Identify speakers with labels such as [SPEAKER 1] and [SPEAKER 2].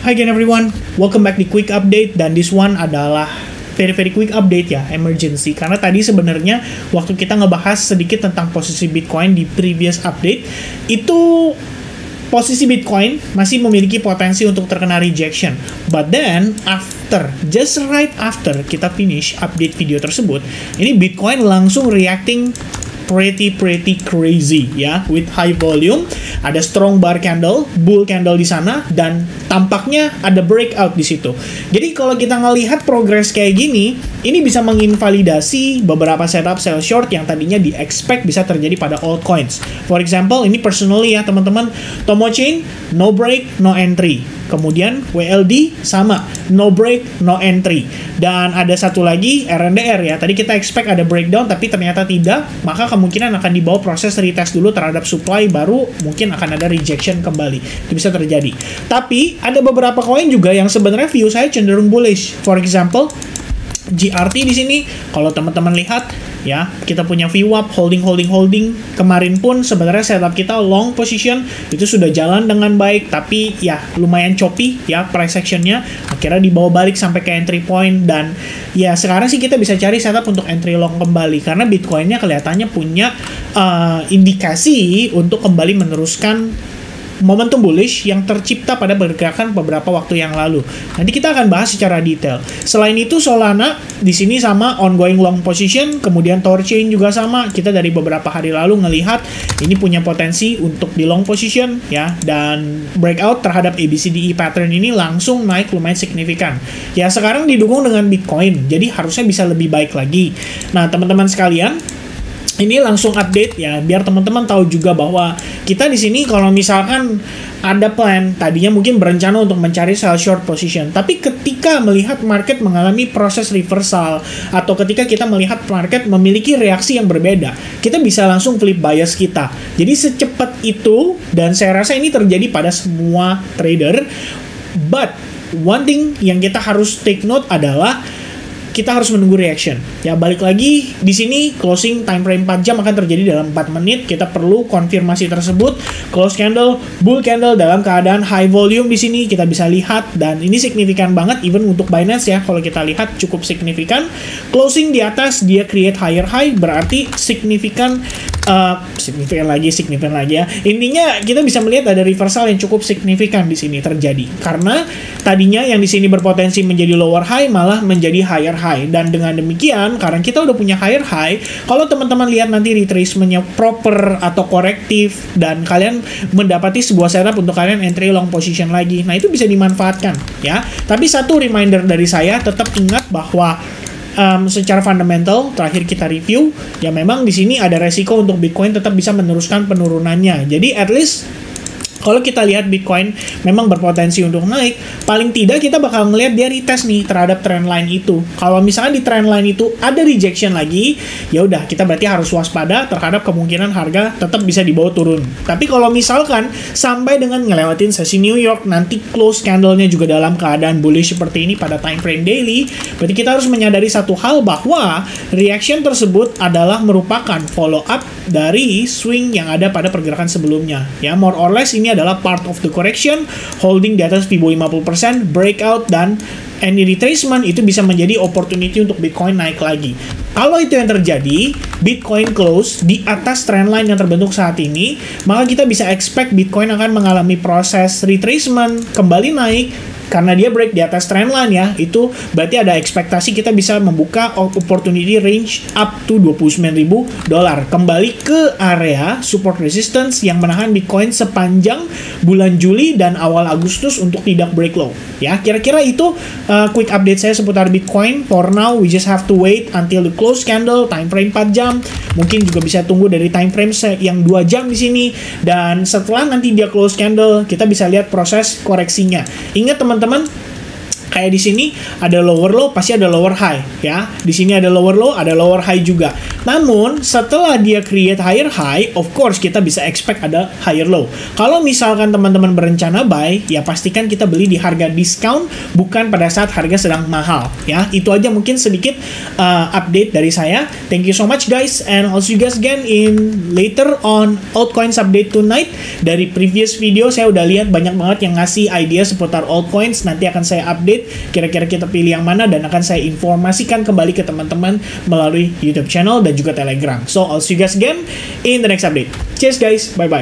[SPEAKER 1] Hi again everyone, welcome back di Quick Update, dan this one adalah very quick update ya, emergency. Karena tadi sebenarnya waktu kita ngebahas sedikit tentang posisi Bitcoin di previous update, itu posisi Bitcoin masih memiliki potensi untuk terkena rejection. But then, just right after kita finish update video tersebut, ini Bitcoin langsung reacting pretty crazy ya, with high volume, ada strong bar candle, bull candle di sana, dan tampaknya ada breakout di situ. Jadi kalau kita ngelihat progress kayak gini, ini bisa menginvalidasi beberapa setup sell short yang tadinya di-expect bisa terjadi pada altcoins. For example, ini personally ya teman-teman, Tomo Chain, no break, no entry. Kemudian WLD sama, no break, no entry. Dan ada satu lagi RNDR ya, tadi kita expect ada breakdown tapi ternyata tidak, maka kemungkinan akan dibawa proses retest dulu terhadap supply, baru mungkin akan ada rejection kembali. Itu bisa terjadi. Tapi ada beberapa koin juga yang sebenarnya view saya cenderung bullish. For example, GRT di sini, kalau teman-teman lihat ya, kita punya VWAP holding. Kemarin pun sebenarnya setup kita long position itu sudah jalan dengan baik, tapi ya lumayan choppy ya price actionnya, akhirnya dibawa balik sampai ke entry point. Dan ya sekarang sih kita bisa cari setup untuk entry long kembali karena Bitcoinnya kelihatannya punya indikasi untuk kembali meneruskan momentum bullish yang tercipta pada pergerakan beberapa waktu yang lalu. Nanti kita akan bahas secara detail. Selain itu, Solana di sini sama ongoing long position, kemudian Thorchain juga sama. Kita dari beberapa hari lalu ngelihat ini punya potensi untuk di long position ya, dan breakout terhadap ABCDE pattern ini langsung naik lumayan signifikan. Ya sekarang didukung dengan Bitcoin, jadi harusnya bisa lebih baik lagi. Nah, teman-teman sekalian, ini langsung update ya, biar teman-teman tahu juga bahwa kita di sini kalau misalkan ada plan, tadinya mungkin berencana untuk mencari sell short position, tapi ketika melihat market mengalami proses reversal, atau ketika kita melihat market memiliki reaksi yang berbeda, kita bisa langsung flip bias kita. Jadi secepat itu, dan saya rasa ini terjadi pada semua trader. But one thing yang kita harus take note adalah kita harus menunggu reaction. Ya, balik lagi di sini closing time frame 4 jam akan terjadi dalam 4 menit. Kita perlu konfirmasi tersebut. Close candle, bull candle dalam keadaan high volume di sini kita bisa lihat, dan ini signifikan banget even untuk Binance ya. Kalau kita lihat cukup signifikan. Closing di atas dia create higher high, berarti signifikan lagi ya. Intinya kita bisa melihat ada reversal yang cukup signifikan di sini terjadi. Karena tadinya yang di sini berpotensi menjadi lower high malah menjadi higher high, dan dengan demikian karena kita udah punya higher high, kalau teman-teman lihat nanti retracementnya proper atau korektif dan kalian mendapati sebuah setup untuk kalian entry long position lagi, nah itu bisa dimanfaatkan ya. Tapi satu reminder dari saya, tetap ingat bahwa secara fundamental terakhir kita review ya, memang di sini ada resiko untuk Bitcoin tetap bisa meneruskan penurunannya. Jadi at least kalau kita lihat Bitcoin memang berpotensi untuk naik, paling tidak kita bakal melihat dia retest nih terhadap trendline itu. Kalau misalnya di trendline itu ada rejection lagi, ya udah kita berarti harus waspada terhadap kemungkinan harga tetap bisa dibawa turun. Tapi kalau misalkan sampai dengan ngelewatin sesi New York, nanti close candle-nya juga dalam keadaan bullish seperti ini pada time frame daily, berarti kita harus menyadari satu hal, bahwa reaction tersebut adalah merupakan follow up dari swing yang ada pada pergerakan sebelumnya. Ya, more or less ini adalah part of the correction, holding di atas Fibo 50%, breakout, dan any retracement itu bisa menjadi opportunity untuk Bitcoin naik lagi. Kalau itu yang terjadi, Bitcoin close di atas trendline yang terbentuk saat ini, maka kita bisa expect Bitcoin akan mengalami proses retracement, kembali naik, karena dia break di atas trendline ya, itu berarti ada ekspektasi kita bisa membuka opportunity range up to $29.000, kembali ke area support resistance yang menahan Bitcoin sepanjang bulan Juli dan awal Agustus untuk tidak break low. Ya, kira-kira itu quick update saya seputar Bitcoin. For now, we just have to wait until the close candle, time frame 4 jam. Mungkin juga bisa tunggu dari time frame yang 2 jam di sini, dan setelah nanti dia close candle, kita bisa lihat proses koreksinya. Ingat teman-teman, kayak di sini ada lower low, pasti ada lower high ya. Di sini ada lower low, ada lower high juga. Namun setelah dia create higher high, of course kita bisa expect ada higher low. Kalau misalkan teman-teman berencana buy, ya pastikan kita beli di harga discount, bukan pada saat harga sedang mahal ya. Itu aja mungkin sedikit update dari saya. Thank you so much guys, and I'll see you guys again in later on altcoins update tonight. Dari previous video saya udah lihat banyak banget yang ngasih idea seputar altcoins. Nanti akan saya update kira-kira kita pilih yang mana, dan akan saya informasikan kembali ke teman-teman melalui YouTube channel dan juga Telegram. So I'll see you guys again in the next update. Cheers guys, bye bye.